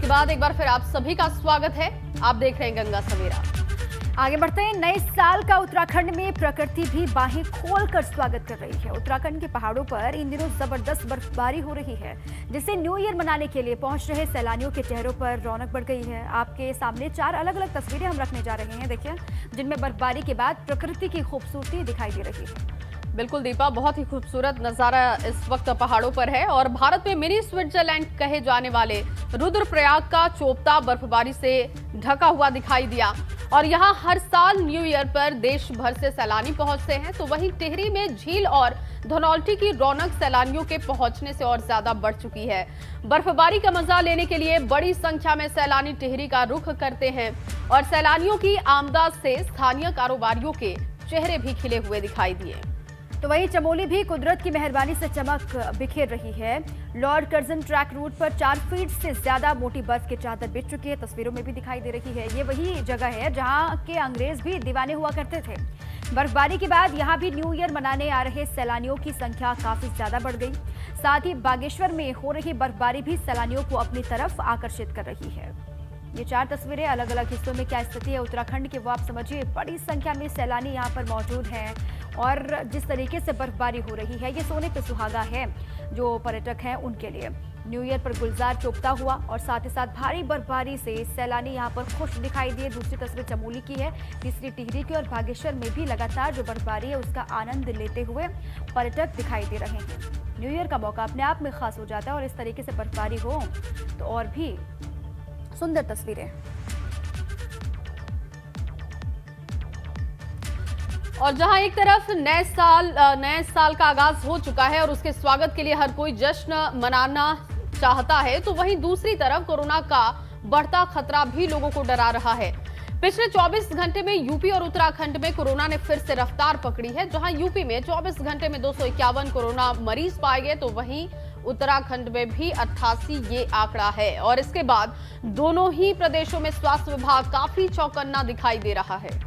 के बाद एक बार फिर आप सभी का स्वागत है। आप देख रहे हैं गंगा सवेरा। आगे बढ़ते हैं। नए साल का उत्तराखंड में प्रकृति भी बाहें खोलकर स्वागत कर रही है। उत्तराखंड के पहाड़ों पर इन दिनों जबरदस्त बर्फबारी हो रही है, जिससे न्यू ईयर मनाने के लिए पहुंच रहे सैलानियों के चेहरों पर रौनक बढ़ गई है। आपके सामने 4 अलग अलग तस्वीरें हम रखने जा रहे हैं, देखिए, जिनमें बर्फबारी के बाद प्रकृति की खूबसूरती दिखाई दे रही है। बिल्कुल दीपा, बहुत ही खूबसूरत नजारा इस वक्त पहाड़ों पर है और भारत में मिनी स्विट्जरलैंड कहे जाने वाले रुद्रप्रयाग का चोपता बर्फबारी से ढका हुआ दिखाई दिया। और यहाँ हर साल न्यू ईयर पर देश भर से सैलानी पहुंचते हैं, तो वहीं टिहरी में झील और धनौल्टी की रौनक सैलानियों के पहुंचने से और ज्यादा बढ़ चुकी है। बर्फबारी का मजा लेने के लिए बड़ी संख्या में सैलानी टिहरी का रुख करते हैं और सैलानियों की आमद से स्थानीय कारोबारियों के चेहरे भी खिले हुए दिखाई दिए। तो वहीं चमोली भी कुदरत की मेहरबानी से चमक बिखेर रही है। लॉर्ड कर्जन ट्रैक रूट पर 4 फीट से ज्यादा मोटी बर्फ की चादर बिछ चुकी है, तस्वीरों में भी दिखाई दे रही है। ये वही जगह है जहां के अंग्रेज भी दीवाने हुआ करते थे। बर्फबारी के बाद यहां भी न्यू ईयर मनाने आ रहे सैलानियों की संख्या काफी ज्यादा बढ़ गई। साथ ही बागेश्वर में हो रही बर्फबारी भी सैलानियों को अपनी तरफ आकर्षित कर रही है। ये 4 तस्वीरें अलग अलग हिस्सों में क्या स्थिति है उत्तराखंड की, वो आप समझिए। बड़ी संख्या में सैलानी यहाँ पर मौजूद हैं और जिस तरीके से बर्फबारी हो रही है, ये सोने पे सुहागा है जो पर्यटक हैं उनके लिए। न्यू ईयर पर गुलजार चोपता हुआ और साथ ही साथ भारी बर्फबारी से सैलानी यहाँ पर खुश दिखाई दिए। दूसरी तस्वीर चमोली की है, तीसरी टिहरी की और बागेश्वर में भी लगातार जो बर्फबारी है उसका आनंद लेते हुए पर्यटक दिखाई दे रहे हैं। न्यू ईयर का मौका अपने आप में खास हो जाता है और इस तरीके से बर्फबारी हो तो और भी सुंदर तस्वीरें। और जहां एक तरफ नए साल का आगाज हो चुका है और उसके स्वागत के लिए हर कोई जश्न मनाना चाहता है, तो वहीं दूसरी तरफ कोरोना का बढ़ता खतरा भी लोगों को डरा रहा है। पिछले 24 घंटे में यूपी और उत्तराखंड में कोरोना ने फिर से रफ्तार पकड़ी है। जहां यूपी में 24 घंटे में 251 कोरोना मरीज पाए गए, तो वहीं उत्तराखंड में भी 88 ये आंकड़ा है। और इसके बाद दोनों ही प्रदेशों में स्वास्थ्य विभाग काफी चौकन्ना दिखाई दे रहा है।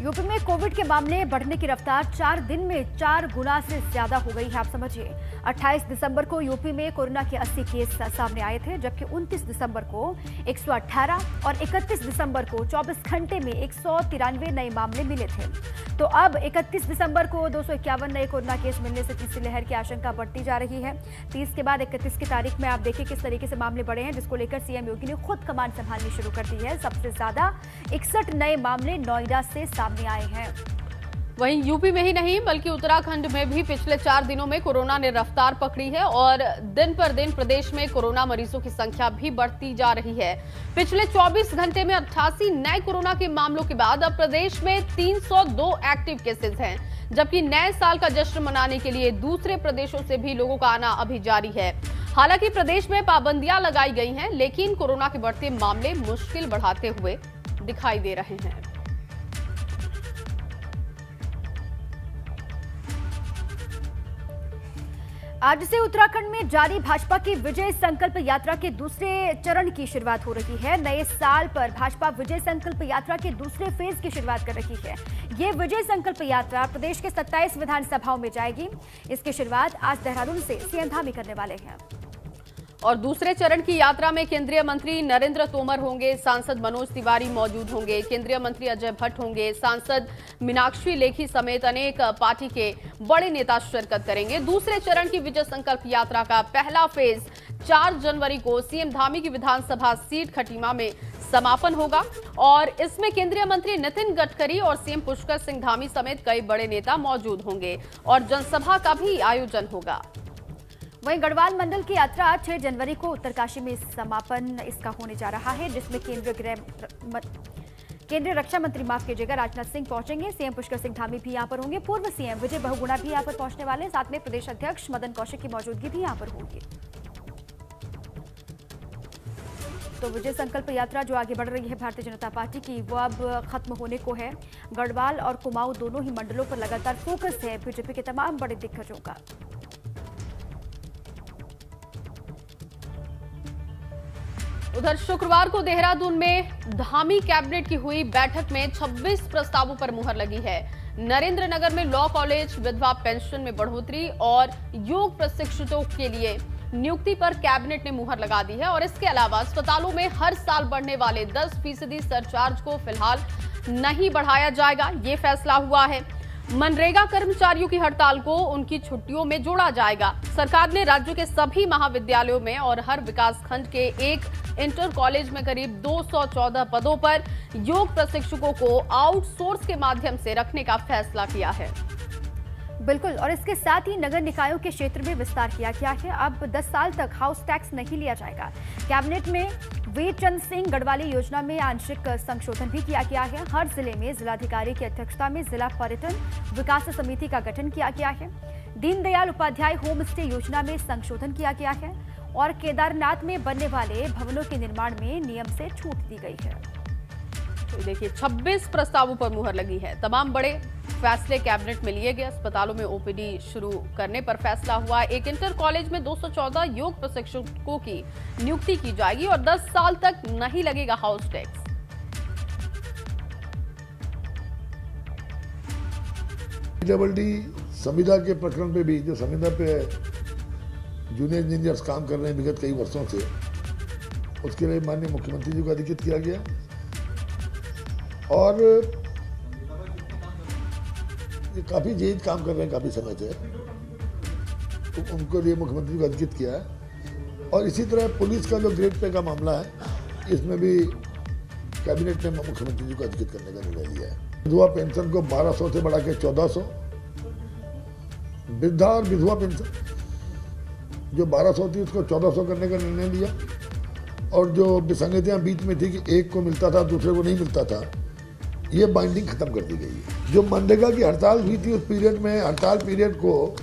यूपी में कोविड के मामले बढ़ने की रफ्तार 4 दिन में 4 गुना से ज्यादा हो गई है, आप समझिए। 28 दिसंबर को यूपी में कोरोना के 80 केस सामने आए थे, जबकि 29 दिसंबर को 118 और 31 दिसंबर को 24 घंटे में 193 नए मामले मिले थे। तो अब 31 दिसंबर को 251 नए कोरोना केस मिलने से तीसरी लहर की आशंका बढ़ती जा रही है। 30 के बाद 31 की तारीख में आप देखिए किस तरीके से मामले बढ़े हैं, जिसको लेकर सीएम योगी ने खुद कमान संभालनी शुरू कर दी है। सबसे ज्यादा 61 नए मामले नोएडा से सामने आए हैं। वहीं यूपी में ही नहीं बल्कि उत्तराखंड में भी पिछले 4 दिनों में कोरोना ने रफ्तार पकड़ी है और दिन पर दिन प्रदेश में कोरोना मरीजों की संख्या भी बढ़ती जा रही है। पिछले 24 घंटे में 88 नए कोरोना के मामलों के बाद अब प्रदेश में 302 एक्टिव केसेस हैं, जबकि नए साल का जश्न मनाने के लिए दूसरे प्रदेशों से भी लोगों का आना अभी जारी है। हालांकि प्रदेश में पाबंदियां लगाई गई हैं, लेकिन कोरोना के बढ़ते मामले मुश्किल बढ़ाते हुए दिखाई दे रहे हैं। आज से उत्तराखंड में जारी भाजपा की विजय संकल्प यात्रा के दूसरे चरण की शुरुआत हो रही है। नए साल पर भाजपा विजय संकल्प यात्रा के दूसरे फेज की शुरुआत कर रही है। ये विजय संकल्प यात्रा प्रदेश के 27 विधानसभाओं में जाएगी। इसकी शुरुआत आज देहरादून से सीएम धामी करने वाले हैं। और दूसरे चरण की यात्रा में केंद्रीय मंत्री नरेंद्र तोमर होंगे, सांसद मनोज तिवारी मौजूद होंगे, केंद्रीय मंत्री अजय भट्ट होंगे, सांसद मीनाक्षी लेखी समेत अनेक पार्टी के बड़े नेता शिरकत करेंगे। दूसरे चरण की विजय संकल्प यात्रा का पहला फेज 4 जनवरी को सीएम धामी की विधानसभा सीट खटीमा में समापन होगा और इसमें केंद्रीय मंत्री नितिन गडकरी और सीएम पुष्कर सिंह धामी समेत कई बड़े नेता मौजूद होंगे और जनसभा का भी आयोजन होगा। वहीं गढ़वाल मंडल की यात्रा 6 जनवरी को उत्तरकाशी में समापन इसका होने जा रहा है, जिसमें केंद्रीय रक्षा मंत्री राजनाथ सिंह पहुंचेंगे। सीएम पुष्कर सिंह धामी भी यहां पर होंगे। पूर्व सीएम विजय बहुगुणा भी यहां पर पहुंचने वाले हैं। साथ में प्रदेश अध्यक्ष मदन कौशिक की मौजूदगी भी यहां पर होगी। तो विजय संकल्प यात्रा जो आगे बढ़ रही है भारतीय जनता पार्टी की, वो अब खत्म होने को है। गढ़वाल और कुमाऊं दोनों ही मंडलों पर लगातार फोकस है बीजेपी के तमाम बड़े दिग्गजों का। उधर शुक्रवार को देहरादून में धामी कैबिनेट की हुई बैठक में 26 प्रस्तावों पर मुहर लगी है। नरेंद्र नगर में लॉ कॉलेज, विधवा पेंशन में बढ़ोतरी और योग प्रशिक्षितों के लिए नियुक्ति पर कैबिनेट ने मुहर लगा दी है और इसके अलावा अस्पतालों में हर साल बढ़ने वाले 10% सरचार्ज को फिलहाल नहीं बढ़ाया जाएगा, ये फैसला हुआ है। मनरेगा कर्मचारियों की हड़ताल को उनकी छुट्टियों में जोड़ा जाएगा। सरकार ने राज्य के सभी महाविद्यालयों में और हर विकास खंड के एक इंटर कॉलेज में करीब 214 पदों पर योग प्रशिक्षकों को आउटसोर्स के माध्यम से रखने का फैसला किया है। बिल्कुल, और इसके साथ ही नगर निकायों के क्षेत्र में विस्तार किया गया है। अब 10 साल तक हाउस टैक्स नहीं लिया जाएगा। कैबिनेट में वीर चंद सिंह गढ़वाली योजना में आंशिक संशोधन भी किया गया है। हर जिले में जिलाधिकारी की अध्यक्षता में जिला पर्यटन विकास समिति का गठन किया गया है। दीनदयाल उपाध्याय होम स्टे योजना में संशोधन किया गया है और केदारनाथ में बनने वाले भवनों के निर्माण में नियम से छूट दी गई है। तो देखिए 26 प्रस्तावों पर मुहर लगी है। तमाम बड़े फैसले कैबिनेट में लिए गए। अस्पतालों में ओपीडी शुरू करने पर फैसला हुआ। एक इंटर कॉलेज में 214 योग प्रशिक्षकों की नियुक्ति की जाएगी और 10 साल तक नहीं लगेगा हाउस टैक्स। PWD संविदा के प्रकरण पे भी, जो संविदा पे जूनियर इंजीनियर्स काम कर रहे हैं विगत कई वर्षों से, उसके लिए माननीय मुख्यमंत्री जी को अधिकृत किया गया और ये काफ़ी जेद काम कर रहे हैं काफ़ी समय से, तो उनको लिए मुख्यमंत्री को अधिकृत किया है। और इसी तरह पुलिस का जो ग्रेड पे का मामला है, इसमें भी कैबिनेट ने मुख्यमंत्री जी को अधिकृत करने का निर्णय लिया है। विधवा पेंशन को 1200 से बढ़ा के 1400, वृद्धा और विधवा पेंशन जो 1200 थी उसको 1400 करने का निर्णय लिया और जो विसंगतियां बीच में थी कि एक को मिलता था दूसरे को नहीं मिलता था, ये बाइंडिंग खत्म कर दी गई है। जो मनरेगा की हड़ताल हुई थी उस पीरियड में, हड़ताल पीरियड को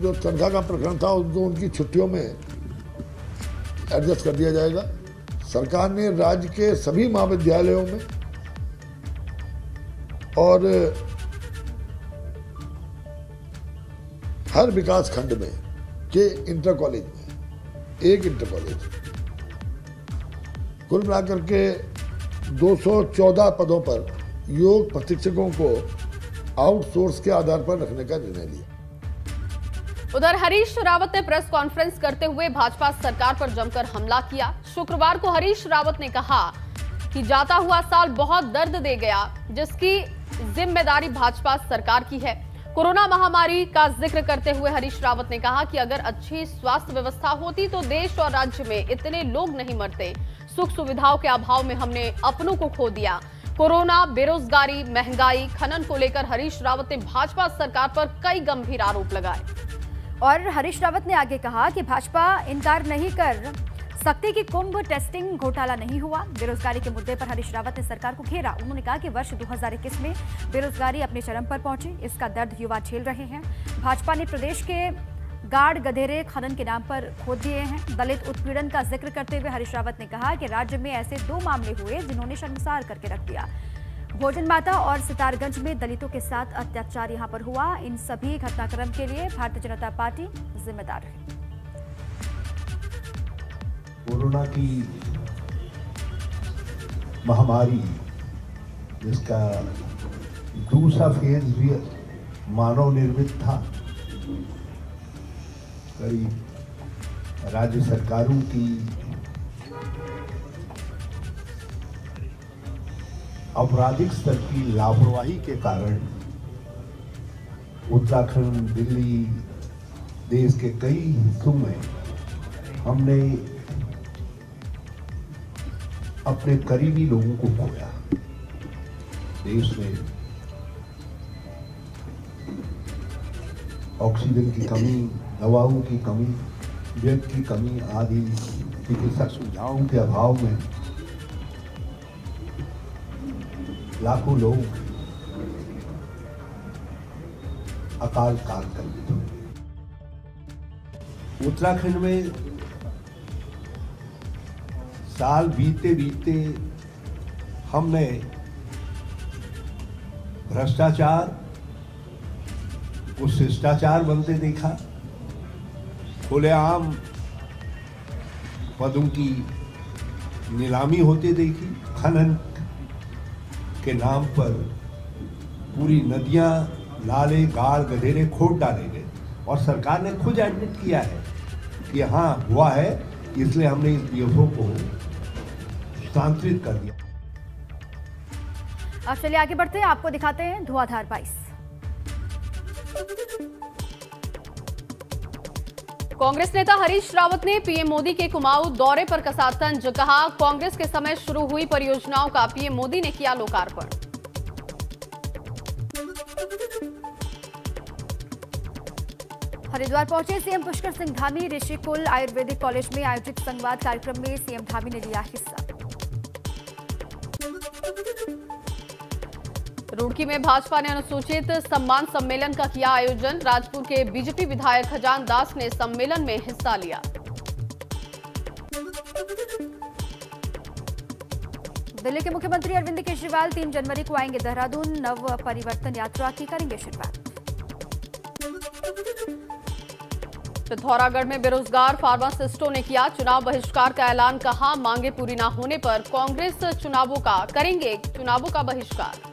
जो तनख्वाह का प्रकरण था उसको उनकी छुट्टियों में एडजस्ट कर दिया जाएगा। सरकार ने राज्य के सभी महाविद्यालयों में और हर विकास खंड में के इंटर कॉलेज में एक इंटर कॉलेज, कुल मिलाकर के 214 पदों पर योग प्रशिक्षकों को आउटसोर्स के आधार पर रखने का निर्णय लिया। उधर हरीश रावत ने प्रेस कॉन्फ्रेंस करते हुए भाजपा सरकार पर जमकर हमला किया। शुक्रवार को हरीश रावत ने कहा कि जाता हुआ साल बहुत दर्द दे गया, जिसकी जिम्मेदारी भाजपा सरकार की है। कोरोना महामारी का जिक्र करते हुए हरीश रावत ने कहा कि अगर अच्छी स्वास्थ्य व्यवस्था होती तो देश और राज्य में इतने लोग नहीं मरते। सुख सुविधाओं के अभाव में हमने अपनों को खो दिया। कोरोना, बेरोजगारी, महंगाई, खनन को लेकर हरीश रावत ने भाजपा सरकार पर कई गंभीर आरोप लगाए। और हरीश रावत ने आगे कहा कि भाजपा इनकार नहीं कर सकती कि कुंभ टेस्टिंग घोटाला नहीं हुआ। बेरोजगारी के मुद्दे पर हरीश रावत ने सरकार को घेरा। उन्होंने कहा कि वर्ष 2021 में बेरोजगारी अपने चरम पर पहुंची, इसका दर्द युवा झेल रहे हैं। भाजपा ने प्रदेश के गाड़ गधेरे खनन के नाम पर खोद दिए हैं। दलित उत्पीड़न का जिक्र करते हुए हरीश रावत ने कहा कि राज्य में ऐसे 2 मामले हुए जिन्होंने शर्मसार करके रख दिया। भोजन माता और सितारगंज में दलितों के साथ अत्याचार यहां पर हुआ। इन सभी घटनाक्रम के लिए भारतीय जनता पार्टी जिम्मेदार है। कोरोना की महामारी, जिसका दूसरा फेज भी मानव निर्मित था, कई राज्य सरकारों की आपराधिक स्तर की लापरवाही के कारण उत्तराखंड, दिल्ली, देश के कई हिस्सों में हमने अपने करीबी लोगों को खोया। देश में ऑक्सीजन की कमी, दवाओं की कमी, बेड की कमी आदि चिकित्सा सुविधाओं के अभाव में लाखों लोग अकाल काल कर गए। उत्तराखंड में साल बीते बीते हमने भ्रष्टाचार को शिष्टाचार बनते देखा, खुलेआम पदों की नीलामी होते देखी, खनन के नाम पर पूरी नदियां, नाले, गाड़ गधेरे खोद डाले गए और सरकार ने खुद एडमिट किया है कि हाँ हुआ है, इसलिए हमने इस UFO को स्थानांतरित कर दिया। अब चलिए आगे बढ़ते हैं, आपको दिखाते हैं धुआंधार 22। कांग्रेस नेता हरीश रावत ने पीएम मोदी के कुमाऊं दौरे पर कसा तंज। कहा, कांग्रेस के समय शुरू हुई परियोजनाओं का पीएम मोदी ने किया लोकार्पण। हरिद्वार पहुंचे सीएम पुष्कर सिंह धामी। ऋषिकुल आयुर्वेदिक कॉलेज में आयोजित संवाद कार्यक्रम में सीएम धामी ने लिया हिस्सा। रुड़की में भाजपा ने अनुसूचित सम्मान सम्मेलन का किया आयोजन। राजपुर के बीजेपी विधायक खजान दास ने सम्मेलन में हिस्सा लिया। दिल्ली के मुख्यमंत्री अरविंद केजरीवाल 3 जनवरी को आएंगे देहरादून। नव परिवर्तन यात्रा की करेंगे शुरुआत। पिथौरागढ़ में बेरोजगार फार्मासिस्टों ने किया चुनाव बहिष्कार का ऐलान। कहा, मांगे पूरी न होने पर कांग्रेस चुनावों का बहिष्कार।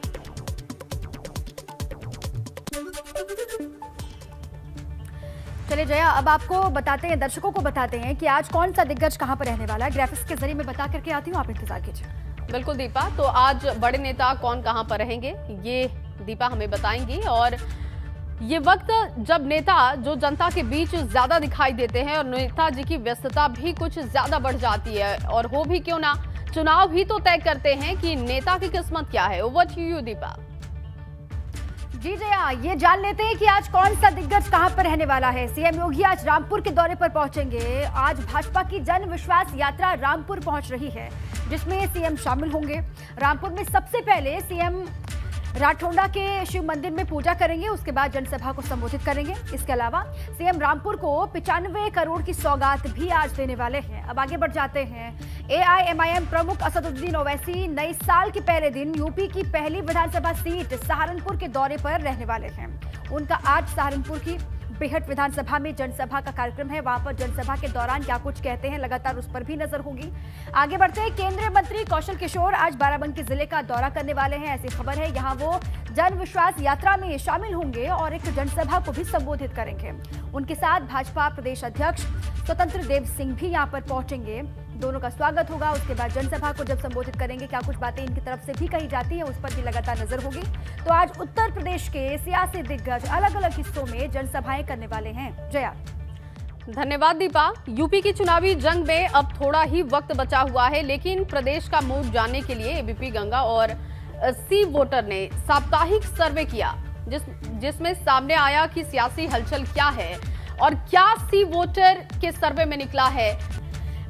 चलिए जया, अब आपको बताते हैं, दर्शकों को बताते हैं कि आज कौन सा दिग्गज कहां पर रहने वाला है। ग्राफिक्स के जरिए मैं बता करके आती हूँ, आप इंतजार कीजिए। बिल्कुल दीपा, तो आज बड़े नेता कौन कहां पर रहेंगे ये दीपा हमें बताएंगी। और ये वक्त जब नेता जो जनता के बीच ज्यादा दिखाई देते हैं और नेताजी की व्यस्तता भी कुछ ज्यादा बढ़ जाती है, और हो भी क्यों ना, चुनाव भी तो तय करते हैं कि नेता की किस्मत क्या है। Over to you Deepa. जी जया, ये जान लेते हैं कि आज कौन सा दिग्गज कहां पर रहने वाला है। सीएम योगी आज रामपुर के दौरे पर पहुंचेंगे। आज भाजपा की जन विश्वास यात्रा रामपुर पहुंच रही है, जिसमें सीएम शामिल होंगे। रामपुर में सबसे पहले सीएम राठौड़ा के शिव मंदिर में पूजा करेंगे, उसके बाद जनसभा को संबोधित करेंगे। इसके अलावा सीएम रामपुर को 95 करोड़ की सौगात भी आज देने वाले हैं। अब आगे बढ़ जाते हैं। AIMIM प्रमुख असदुद्दीन ओवैसी नए साल के पहले दिन यूपी की पहली विधानसभा सीट सहारनपुर के दौरे पर रहने वाले हैं। उनका आज सहारनपुर की बेहट विधानसभा में जनसभा का कार्यक्रम है। वहां पर जनसभा के दौरान क्या कुछ कहते हैं, लगातार उस पर भी नजर होगी। आगे बढ़ते हैं। केंद्रीय मंत्री कौशल किशोर आज बाराबंकी जिले का दौरा करने वाले हैं, ऐसी खबर है। यहां वो जन विश्वास यात्रा में शामिल होंगे और एक जनसभा को भी संबोधित करेंगे। उनके साथ भाजपा प्रदेश अध्यक्ष स्वतंत्र देव सिंह भी यहां पर पहुंचेंगे। दोनों का स्वागत होगा। उसके बाद जनसभा को जब संबोधित करेंगे, क्या कुछ बातें इनकी तरफ से भी कही जाती है, उस पर भी लगातार नजर होगी। तो आज उत्तर प्रदेश के सियासी दिग्गज अलग अलग हिस्सों में जनसभाएं करने वाले हैं। जया, धन्यवाद दीपा। यूपी की चुनावी जंग में अब थोड़ा ही वक्त बचा हुआ है, लेकिन प्रदेश का मूड जानने के लिए एबीपी गंगा और सी वोटर ने साप्ताहिक सर्वे किया, जिसमें सामने आया कि सियासी हलचल क्या है और क्या सी वोटर के सर्वे में निकला है।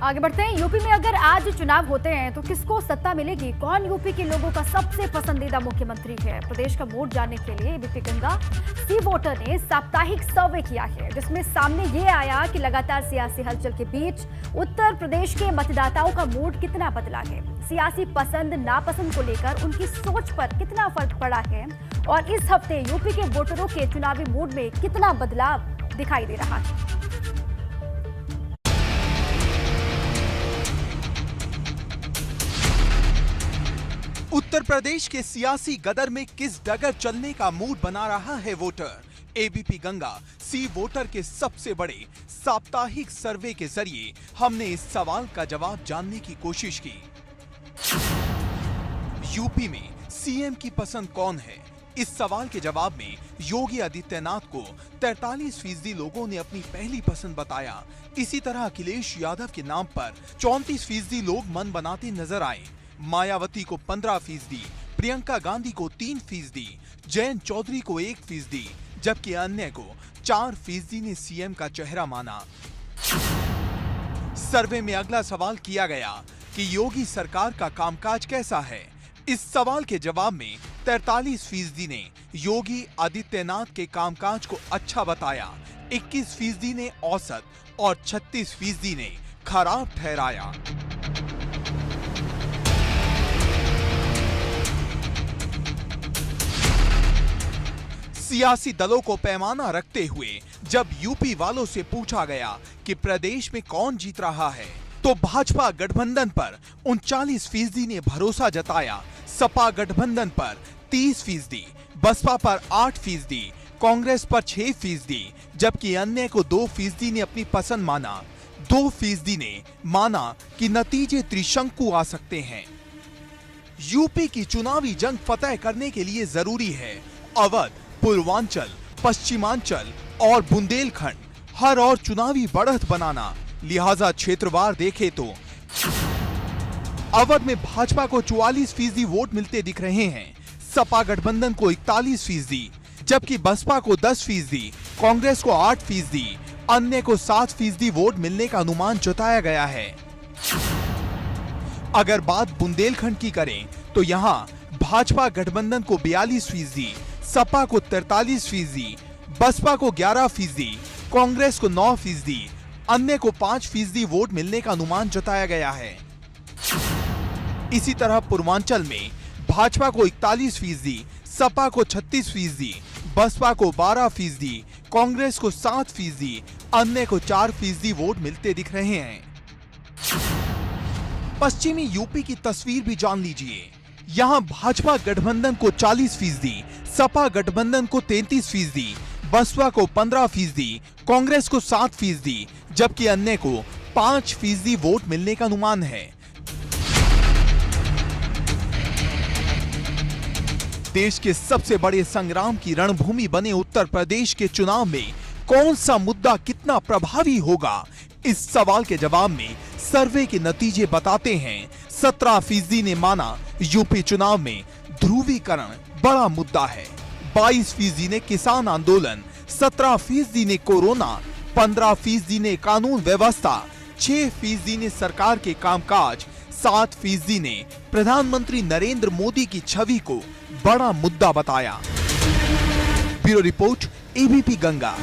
आगे बढ़ते हैं। यूपी में अगर आज चुनाव होते हैं तो किसको सत्ता मिलेगी? कौन यूपी के लोगों का सबसे पसंदीदा मुख्यमंत्री है? प्रदेश का मूड जानने के लिए एबीपी गंगा सी वोटर ने साप्ताहिक सर्वे किया है, जिसमें सामने ये आया कि लगातार सियासी हलचल के बीच उत्तर प्रदेश के मतदाताओं का मूड कितना बदला है, सियासी पसंद नापसंद को लेकर उनकी सोच पर कितना फर्क पड़ा है, और इस हफ्ते यूपी के वोटरों के चुनावी मूड में कितना बदलाव दिखाई दे रहा है। उत्तर प्रदेश के सियासी गदर में किस डगर चलने का मूड बना रहा है वोटर? एबीपी गंगा सी वोटर के सबसे बड़े साप्ताहिक सर्वे के जरिए हमने इस सवाल का जवाब जानने की कोशिश की। यूपी में सीएम की पसंद कौन है? इस सवाल के जवाब में योगी आदित्यनाथ को 43% लोगों ने अपनी पहली पसंद बताया। इसी तरह अखिलेश यादव के नाम पर 34% लोग मन बनाते नजर आए। मायावती को 15%, प्रियंका गांधी को 3%, जयंत चौधरी को 1%, जबकि अन्य को 4% ने सीएम का चेहरा माना। सर्वे में अगला सवाल किया गया कि योगी सरकार का कामकाज कैसा है। इस सवाल के जवाब में 43% ने योगी आदित्यनाथ के कामकाज को अच्छा बताया, 21% ने औसत और 36% ने खराब ठहराया। सियासी दलों को पैमाना रखते हुए जब यूपी वालों से पूछा गया कि प्रदेश में कौन जीत रहा है, तो भाजपा गठबंधन पर 39% ने भरोसा जताया, सपा गठबंधन पर 30%, बसपा पर 8%, कांग्रेस पर 6%, जबकि अन्य को 2% ने अपनी पसंद माना। 2% ने माना कि नतीजे त्रिशंकु आ सकते हैं। यूपी की चुनावी जंग फतह करने के लिए जरूरी है अवध, पूर्वांचल, पश्चिमांचल और बुंदेलखंड हर और चुनावी बढ़त बनाना। लिहाजा क्षेत्रवार देखे तो अवध में भाजपा को 44% वोट मिलते दिख रहे हैं, सपा गठबंधन को 41%, जबकि बसपा को 10%, कांग्रेस को 8%, अन्य को 7% वोट मिलने का अनुमान जताया गया है। अगर बात बुंदेलखंड की करें तो यहां भाजपा गठबंधन को 42%, सपा को 43%, बसपा को 11%, कांग्रेस को 9%, अन्य को 5% वोट मिलने का अनुमान जताया गया है। इसी तरह पूर्वांचल में भाजपा को 41%, सपा को 36%, बसपा को 12%, कांग्रेस को 7%, अन्य को 4% वोट मिलते दिख रहे हैं। पश्चिमी यूपी की तस्वीर भी जान लीजिए। यहां भाजपा गठबंधन को 40%, सपा गठबंधन को 33%, बसपा को 15%, कांग्रेस को 7%, जबकि अन्य को 5% वोट मिलने का अनुमान है। देश के सबसे बड़े संग्राम की रणभूमि बने उत्तर प्रदेश के चुनाव में कौन सा मुद्दा कितना प्रभावी होगा, इस सवाल के जवाब में सर्वे के नतीजे बताते हैं। 17% ने माना यूपी चुनाव में ध्रुवीकरण बड़ा मुद्दा है, 22% ने किसान आंदोलन, 17% ने कोरोना, 15% ने कानून व्यवस्था, 6% ने सरकार के कामकाज, 7% ने प्रधानमंत्री नरेंद्र मोदी की छवि को बड़ा मुद्दा बताया। Bureau report, ABP Ganga.